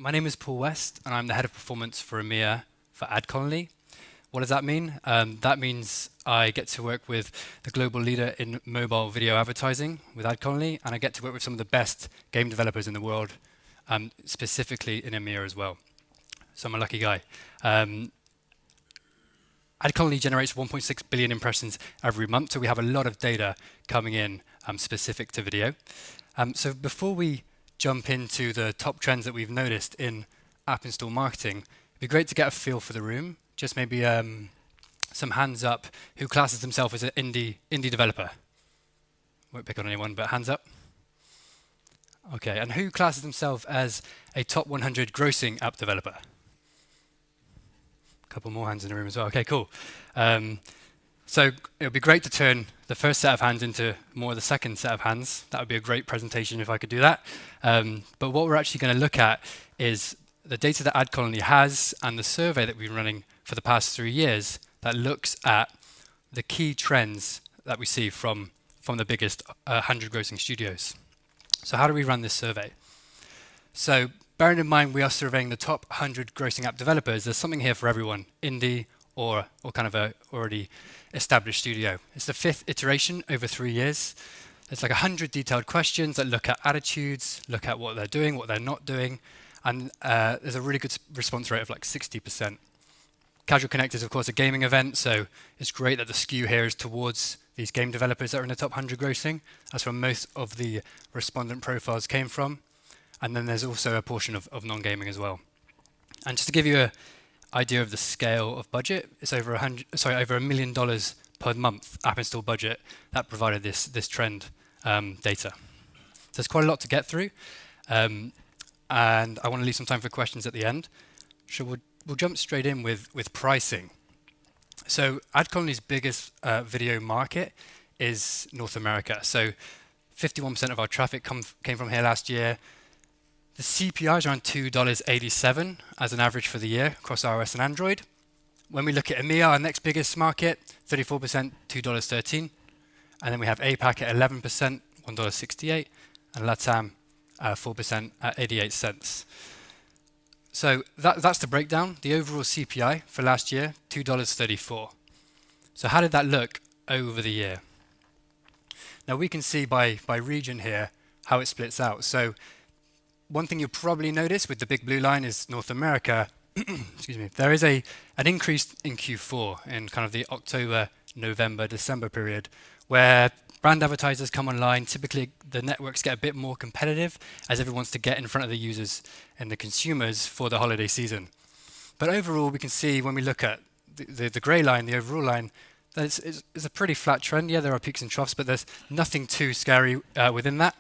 My name is Paul West, and I'm the head of performance for EMEA for AdColony. What does that mean? That means I get to work with the global leader in mobile video advertising with AdColony, and I get to work with some of the best game developers in the world, specifically in EMEA as well. So I'm a lucky guy. AdColony generates 1.6 billion impressions every month, so we have a lot of data coming in specific to video. So before we jump into the top trends that we've noticed in app install marketing, it'd be great to get a feel for the room. Just maybe some hands up who classes themselves as an indie developer. Won't pick on anyone, but hands up. Okay, and who classes themselves as a top 100 grossing app developer? A couple more hands in the room as well. Okay, cool. So it would be great to turn the first set of hands into more of the second set of hands. That would be a great presentation if I could do that. But what we're actually going to look at is the data that AdColony has and the survey that we've been running for the past 3 years that looks at the key trends that we see from the biggest 100 grossing studios. So how do we run this survey? So bearing in mind we are surveying the top 100 grossing app developers, there's something here for everyone, indie or kind of a already established studio. It's the 5th iteration over 3 years. It's like 100 detailed questions that look at attitudes, look at what they're doing, what they're not doing, and there's a really good response rate of like 60%. Casual Connect is of course a gaming event, so it's great that the skew here is towards these game developers that are in the top 100 grossing. That's where most of the respondent profiles came from. And then there's also a portion of non-gaming as well. And just to give you an idea of the scale of budget, it's over $1 million per month app install budget that provided this trend data. So there's quite a lot to get through, and I want to leave some time for questions at the end. So we'll jump straight in with pricing. So AdColony's biggest video market is North America. So 51% of our traffic came from here last year. The CPI is around $2.87 as an average for the year across iOS and Android. When we look at EMEA, our next biggest market, 34%, $2.13. And then we have APAC at 11%, $1.68. And LATAM, 4% at 88 cents. So that's the breakdown. The overall CPI for last year, $2.34. So how did that look over the year? Now we can see by region here how it splits out. So one thing you'll probably notice with the big blue line is North America. Excuse me. There is an increase in Q4 in kind of the October, November, December period where brand advertisers come online. Typically, the networks get a bit more competitive as everyone wants to get in front of the users and the consumers for the holiday season. But overall, we can see when we look at the grey line, the overall line, that it's a pretty flat trend. Yeah, there are peaks and troughs, but there's nothing too scary within that.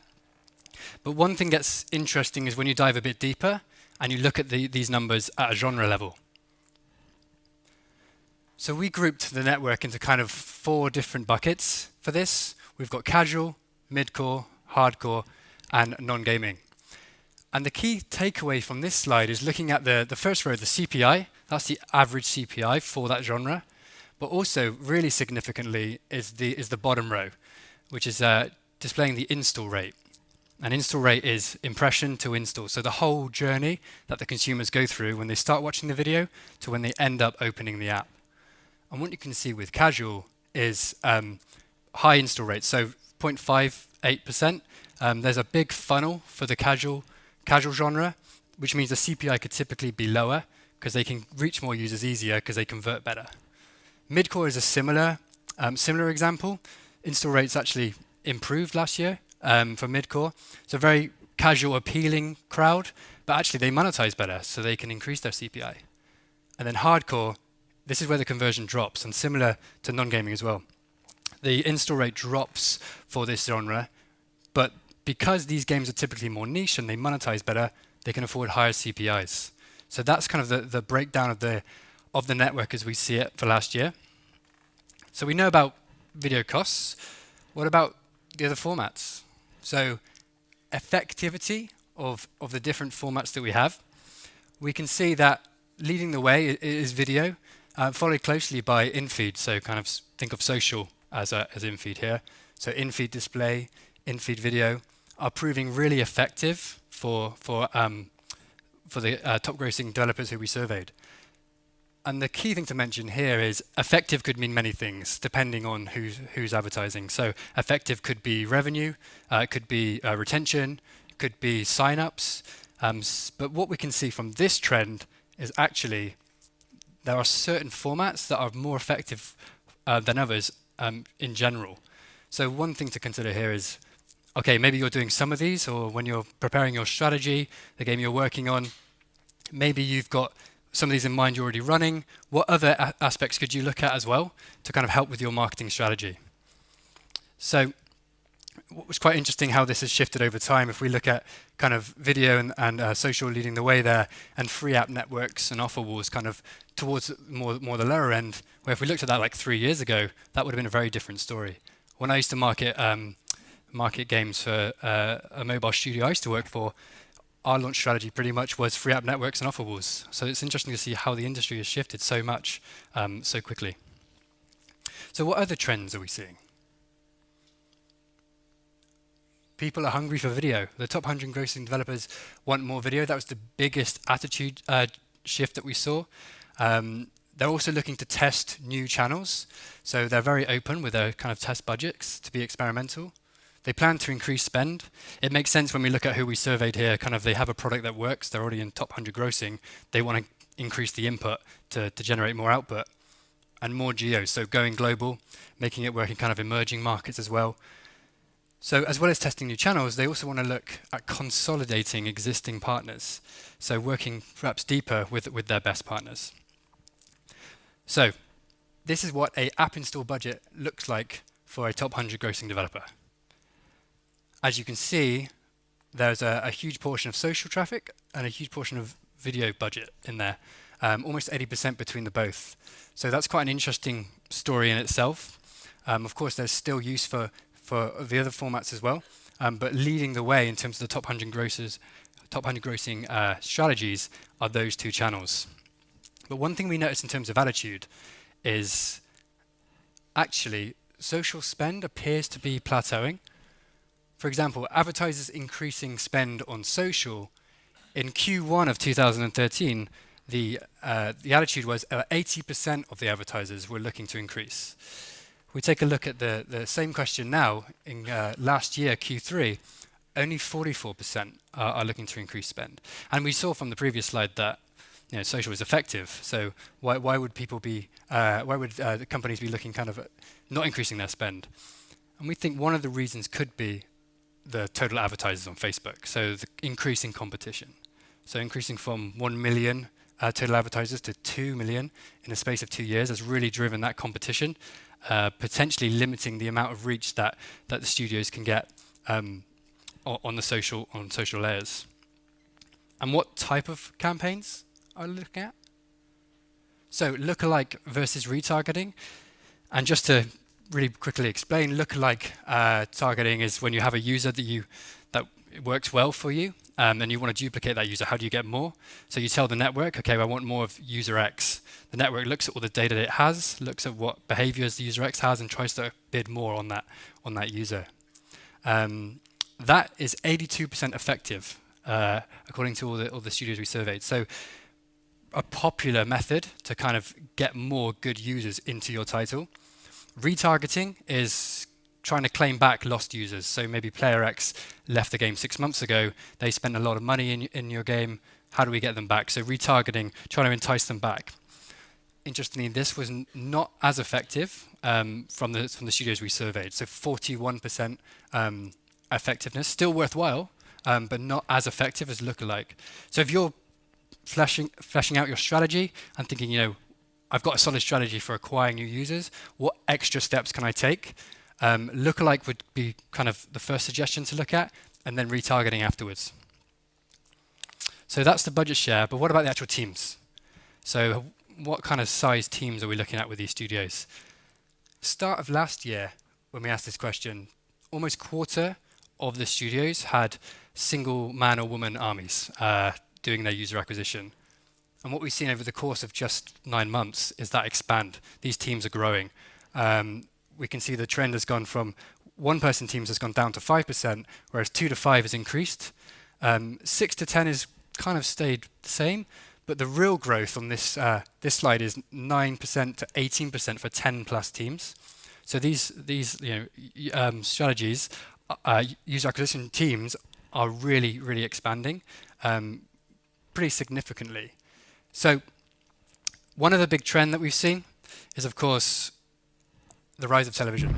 But one thing that's interesting is when you dive a bit deeper and you look at these numbers at a genre level. So we grouped the network into kind of 4 different buckets for this. We've got casual, mid-core, hardcore, and non-gaming. And the key takeaway from this slide is looking at the first row, the CPI. That's the average CPI for that genre. But also, really significantly, is the bottom row, which is displaying the install rate. And install rate is impression to install. So the whole journey that the consumers go through when they start watching the video to when they end up opening the app. And what you can see with casual is high install rate, so 0.58%. There's a big funnel for the casual genre, which means the CPI could typically be lower because they can reach more users easier because they convert better. Midcore is a similar example. Install rates actually improved last year for midcore. It's a very casual, appealing crowd, but actually they monetize better, so they can increase their CPI. And then hardcore, this is where the conversion drops, and similar to non-gaming as well. The install rate drops for this genre, but because these games are typically more niche and they monetize better, they can afford higher CPIs. So that's kind of the breakdown of the network as we see it for last year. So we know about video costs. What about the other formats? So effectivity of the different formats that we have. We can see that leading the way is video, followed closely by in-feed. So kind of think of social as in-feed here. So in-feed display, in-feed video are proving really effective for for the top grossing developers who we surveyed. And the key thing to mention here is effective could mean many things depending on who's advertising. So effective could be revenue, it could be retention, it could be signups. But what we can see from this trend is actually there are certain formats that are more effective than others in general. So one thing to consider here is, okay, maybe you're doing some of these, or when you're preparing your strategy, the game you're working on, maybe you've got some of these in mind you're already running. What other aspects could you look at as well to kind of help with your marketing strategy? So what was quite interesting how this has shifted over time. If we look at kind of video and social leading the way there, and free app networks and offer walls kind of towards more the lower end, where if we looked at that like 3 years ago, that would have been a very different story. When I used to market games for a mobile studio I used to work for, our launch strategy pretty much was free app networks and offer walls. So it's interesting to see how the industry has shifted so much so quickly. So what other trends are we seeing? People are hungry for video. The top 100 grossing developers want more video. That was the biggest attitude shift that we saw. They're also looking to test new channels. So they're very open with their kind of test budgets to be experimental. They plan to increase spend. It makes sense when we look at who we surveyed here, kind of they have a product that works, they're already in top 100 grossing, they want to increase the input to generate more output and more geos, so going global, making it work in kind of emerging markets as well. So as well as testing new channels, they also want to look at consolidating existing partners, so working perhaps deeper with their best partners. So this is what an app install budget looks like for a top 100 grossing developer. As you can see, there's a huge portion of social traffic and a huge portion of video budget in there, almost 80% between the both. So that's quite an interesting story in itself. Of course, there's still use for the other formats as well, but leading the way in terms of the top 100 grossing strategies are those two channels. But one thing we noticed in terms of attitude is actually social spend appears to be plateauing. For example, advertisers increasing spend on social. In Q1 of 2013, the attitude was 80% of the advertisers were looking to increase. We take a look at the same question now in last year, Q3, only 44% are looking to increase spend. And we saw from the previous slide that social is effective. So why would people be? Why would the companies be looking kind of at not increasing their spend? And we think one of the reasons could be the total advertisers on Facebook. So the increasing competition. So increasing from 1 million total advertisers to 2 million in a space of 2 years has really driven that competition, potentially limiting the amount of reach that the studios can get on social layers. And what type of campaigns are we looking at? So lookalike versus retargeting. And just to really quickly explain, lookalike targeting is when you have a user that works well for you, and you want to duplicate that user. How do you get more? So you tell the network, okay, I want more of user X. The network looks at all the data that it has, looks at what behaviors the user X has, and tries to bid more on that user. That is 82% effective, according to all the studios we surveyed. So a popular method to kind of get more good users into your title. Retargeting is trying to claim back lost users. So maybe player X left the game 6 months ago. They spent a lot of money in your game. How do we get them back? So retargeting, trying to entice them back. Interestingly, this was not as effective from the studios we surveyed. So 41% effectiveness, still worthwhile, but not as effective as lookalike. So if you're fleshing out your strategy and thinking, I've got a solid strategy for acquiring new users, what extra steps can I take? Lookalike would be kind of the first suggestion to look at, and then retargeting afterwards. So that's the budget share, but what about the actual teams? So what kind of size teams are we looking at with these studios? Start of last year, when we asked this question, almost quarter of the studios had single man or woman armies doing their user acquisition. And what we've seen over the course of just 9 months is that expand. These teams are growing. We can see the trend has gone from one-person teams has gone down to 5%, whereas 2 to 5 has increased. 6 to 10 is kind of stayed the same, but the real growth on this slide is 9% to 18% for 10 plus teams. So these strategies, user acquisition teams are really expanding pretty significantly. So one of the big trend that we've seen is, of course, the rise of television.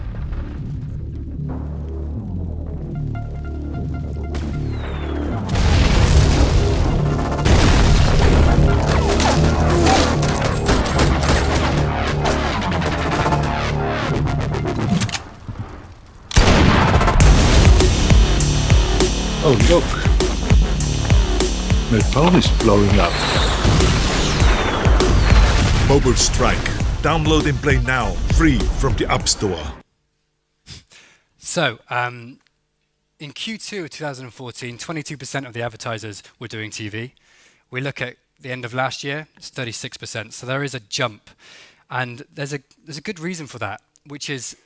Oh look, my phone is blowing up. Mobile Strike. Download and play now, free from the App Store. So, in Q2 of 2014, 22% of the advertisers were doing TV. We look at the end of last year, it's 36%. So there is a jump. And there's a good reason for that, which is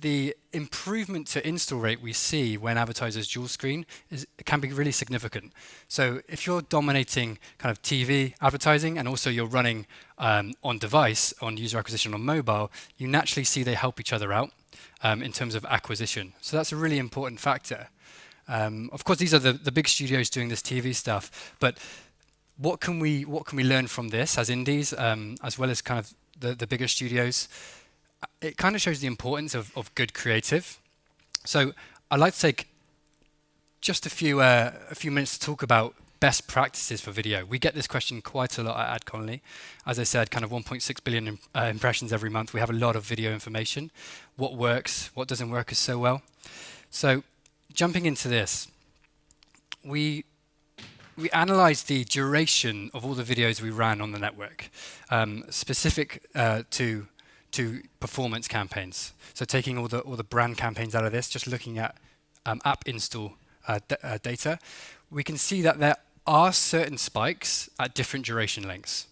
the improvement to install rate we see when advertisers dual screen can be really significant. So if you're dominating kind of TV advertising and also you're running on device, on user acquisition on mobile, you naturally see they help each other out in terms of acquisition. So that's a really important factor. Of course, these are the big studios doing this TV stuff, but what can we learn from this as indies, as well as kind of the bigger studios? It kind of shows the importance of good creative. So I'd like to take just a few minutes to talk about best practices for video. We get this question quite a lot at AdConly. As I said, kind of 1.6 billion impressions every month. We have a lot of video information. What works, what doesn't work so well. So jumping into this, we analyzed the duration of all the videos we ran on the network, specific to performance campaigns. So taking all the brand campaigns out of this, just looking at app install data, we can see that there are certain spikes at different duration lengths.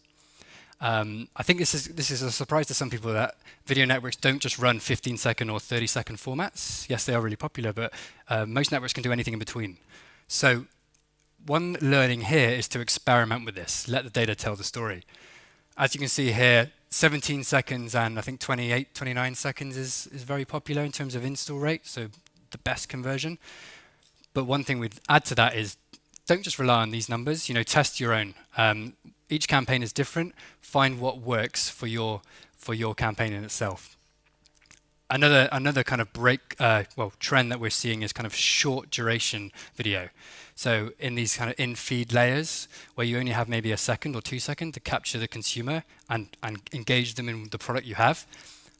I think this is a surprise to some people that video networks don't just run 15-second or 30-second formats. Yes, they are really popular, but most networks can do anything in between. So one learning here is to experiment with this, let the data tell the story. As you can see here, 17 seconds and I think 28, 29 seconds is very popular in terms of install rate, so the best conversion. But one thing we'd add to that is don't just rely on these numbers, test your own. Each campaign is different, find what works for your campaign in itself. Another kind of trend that we're seeing is kind of short duration video. So in these kind of in-feed layers, where you only have maybe a second or 2 seconds to capture the consumer and engage them in the product you have,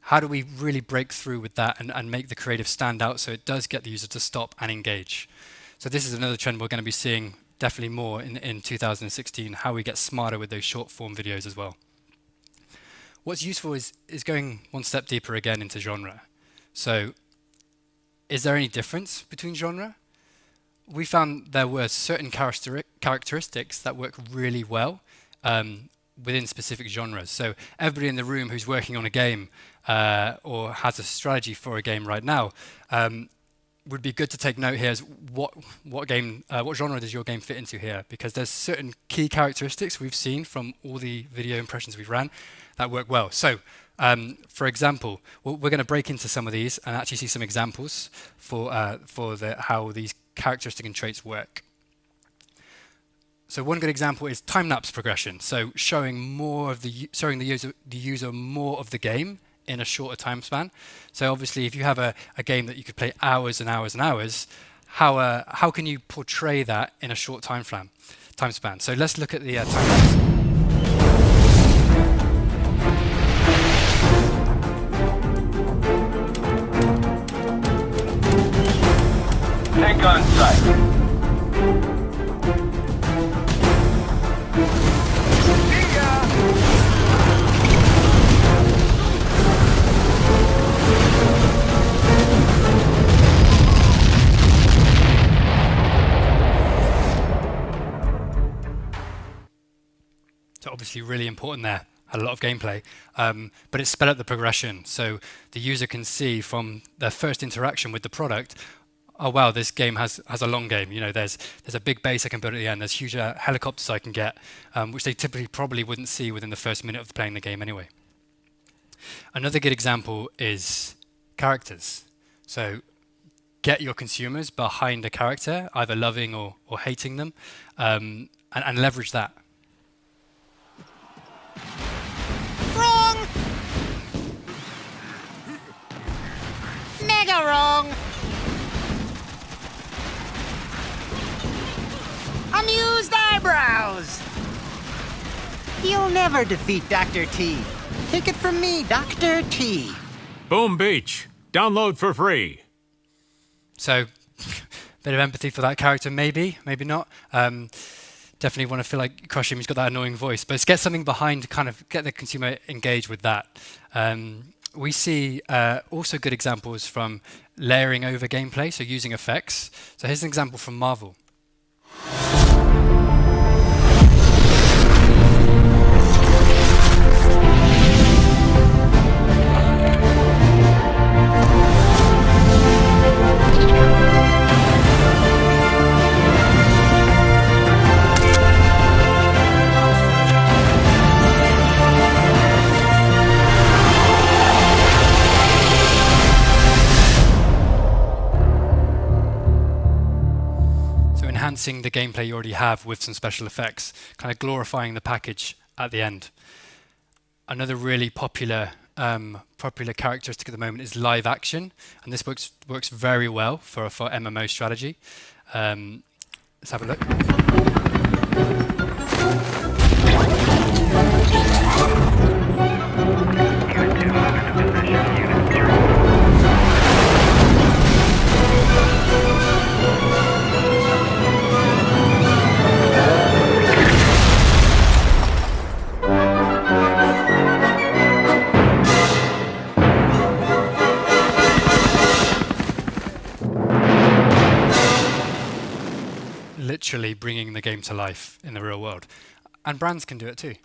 how do we really break through with that and make the creative stand out so it does get the user to stop and engage? So this is another trend we're going to be seeing definitely more in 2016, how we get smarter with those short form videos as well. What's useful is going one step deeper again into genre. So is there any difference between genre? We found there were certain characteristics that work really well within specific genres. So everybody in the room who's working on a game or has a strategy for a game right now would be good to take note here is what genre does your game fit into here? Because there's certain key characteristics we've seen from all the video impressions we've ran that work well. So for example, we're going to break into some of these and actually see some examples for how these characteristic and traits work. So one good example is time-lapse progression. So showing the user more of the game in a shorter time span. So obviously, if you have a game that you could play hours and hours and hours, how can you portray that in a short time span? So let's look at the time-lapse. Tank on site. So obviously really important there. Had a lot of gameplay, but it sped up the progression. So the user can see from their first interaction with the product, oh wow, this game has a long game. You know, there's a big base I can build at the end. There's huge helicopters I can get, which they typically probably wouldn't see within the first minute of playing the game anyway. Another good example is characters. So get your consumers behind a character, either loving or hating them, and leverage that. Wrong! Mega wrong! Amused eyebrows! You'll never defeat Dr. T. Take it from me, Dr. T. Boom Beach. Download for free. So, bit of empathy for that character, maybe not. Definitely want to feel like crush him. He's got that annoying voice, but let's get something behind to kind of get the consumer engaged with that. We see also good examples from layering over gameplay, so using effects. So here's an example from Marvel. Enhancing the gameplay you already have with some special effects, kind of glorifying the package at the end. Another really popular characteristic at the moment is live action, and this works very well for MMO strategy. Let's have a look. Literally bringing the game to life in the real world. And brands can do it too.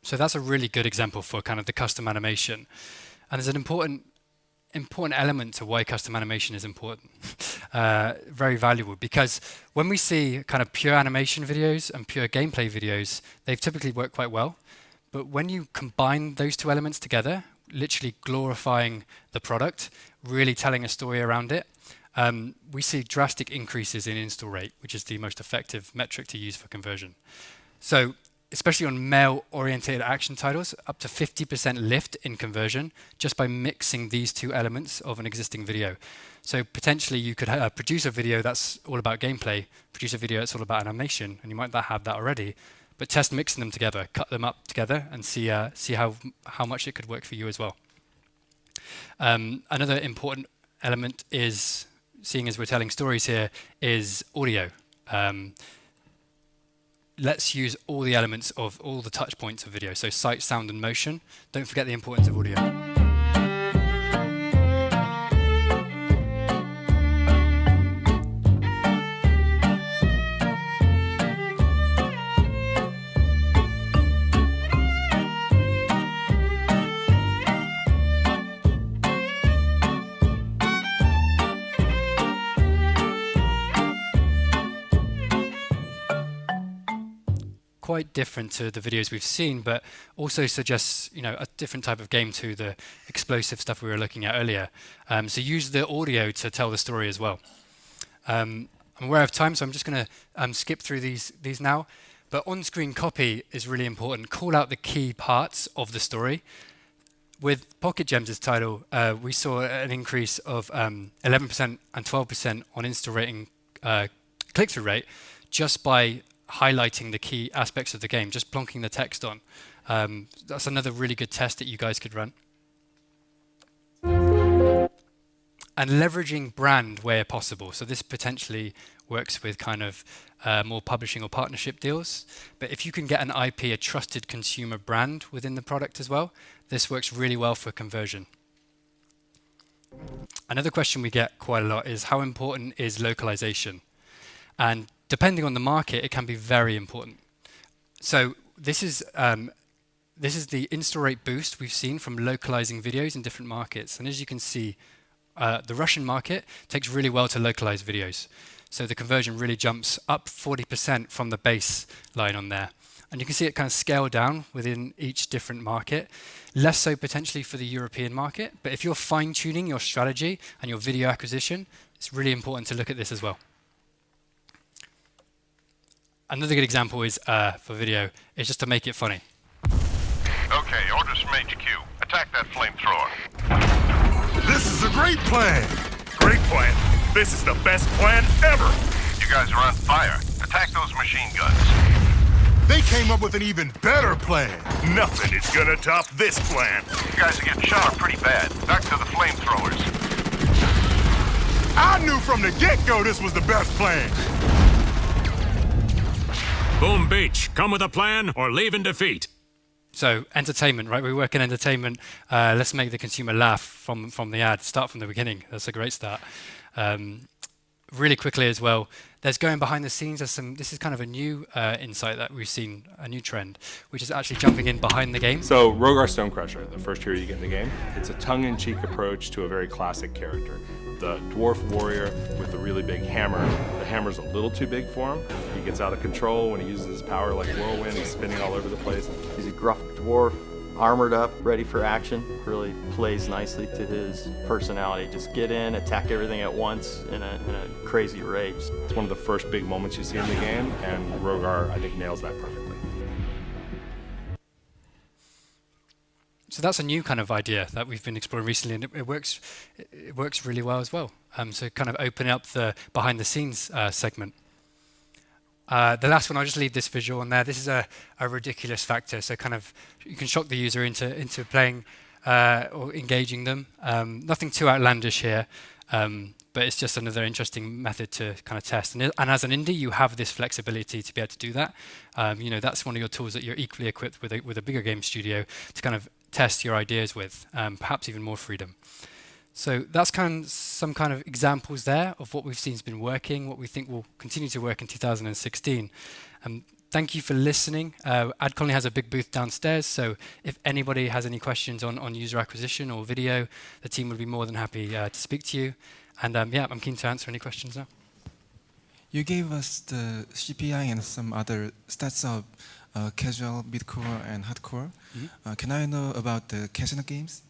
So that's a really good example for kind of the custom animation. And there's an important element to why custom animation is important, very valuable, because when we see kind of pure animation videos and pure gameplay videos, they've typically worked quite well. But when you combine those two elements together, literally glorifying the product, really telling a story around it, we see drastic increases in install rate, which is the most effective metric to use for conversion. So especially on male-oriented action titles, up to 50% lift in conversion just by mixing these two elements of an existing video. So potentially you could produce a video that's all about gameplay, produce a video that's all about animation, and you might not have that already, but test mixing them together, cut them up together, and see how much it could work for you as well. Another important element is, seeing as we're telling stories here, is audio. Let's use all the elements of all the touch points of video. So sight, sound, and motion. Don't forget the importance of audio. Quite different to the videos we've seen, but also suggests, you know, a different type of game to the explosive stuff we were looking at earlier. So use the audio to tell the story as well. I'm aware of time, so I'm just going to skip through these now. But on-screen copy is really important. Call out the key parts of the story. With Pocket Gems' title, we saw an increase of 11% and 12% on install rating, click-through rate, just by highlighting the key aspects of the game, just plonking the text on. That's another really good test that you guys could run. and leveraging brand where possible. So this potentially works with kind of more publishing or partnership deals. But if you can get an IP, a trusted consumer brand within the product as well, this works really well for conversion. Another question we get quite a lot is how important is localization? And depending on the market, it can be very important. So this is the install rate boost we've seen from localizing videos in different markets. And as you can see, the Russian market takes really well to localize videos. So the conversion really jumps up 40% from the baseline on there. And you can see it kind of scale down within each different market, less so potentially for the European market. But if you're fine-tuning your strategy and your video acquisition, it's really important to look at this as well. Another good example is for video is just to make it funny. Okay, orders from HQ. Attack that flamethrower. This is a great plan. Great plan. This is the best plan ever. You guys are on fire. Attack those machine guns. They came up with an even better plan. Nothing is gonna top this plan. You guys are getting shot up pretty bad. Back to the flamethrowers. I knew from the get-go this was the best plan. Boom Beach, come with a plan or leave in defeat. So entertainment, right? We work in entertainment. Let's make the consumer laugh from the ad. Start from the beginning. That's a great start. Really quickly as well, there's going behind the scenes. This is kind of a new insight that we've seen, a new trend, which is actually jumping in behind the game. So Rogar Stonecrusher, the first hero you get in the game, it's a tongue-in-cheek approach to a very classic character. The dwarf warrior with the really big hammer. The hammer's a little too big for him. He gets out of control when he uses his power like whirlwind. He's spinning all over the place. He's a gruff dwarf, armored up, ready for action. Really plays nicely to his personality. Just get in, attack everything at once in a crazy rage. It's one of the first big moments you see in the game, and Rogar, I think, nails that perfectly. So that's a new kind of idea that we've been exploring recently, and it works really well as well. So kind of opening up the behind the scenes segment. The last one, I'll just leave this visual on there. This is a ridiculous factor. So kind of you can shock the user into playing or engaging them. Nothing too outlandish here, but it's just another interesting method to kind of test. And as an indie, you have this flexibility to be able to do that. That's one of your tools that you're equally equipped with a bigger game studio to kind of test your ideas with, perhaps even more freedom. So that's some kind of examples there of what we've seen has been working, what we think will continue to work in 2016. Thank you for listening. AdColony has a big booth downstairs, so if anybody has any questions on user acquisition or video, the team would be more than happy to speak to you. And I'm keen to answer any questions now. You gave us the CPI and some other stats of casual, midcore, and hardcore. Mm-hmm. Can I know about the casino games?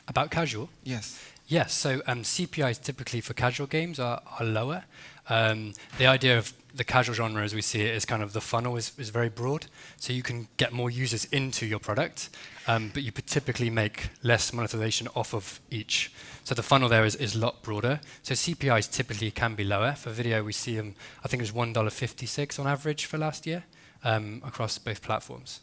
About casual? Yes. Yes, so CPIs typically for casual games are lower. The idea of the casual genre as we see it is kind of the funnel is very broad, so you can get more users into your product, but you typically make less monetization off of each. So the funnel there is a lot broader. So CPIs typically can be lower. For video, we see them, I think it was $1.56 on average for last year across both platforms.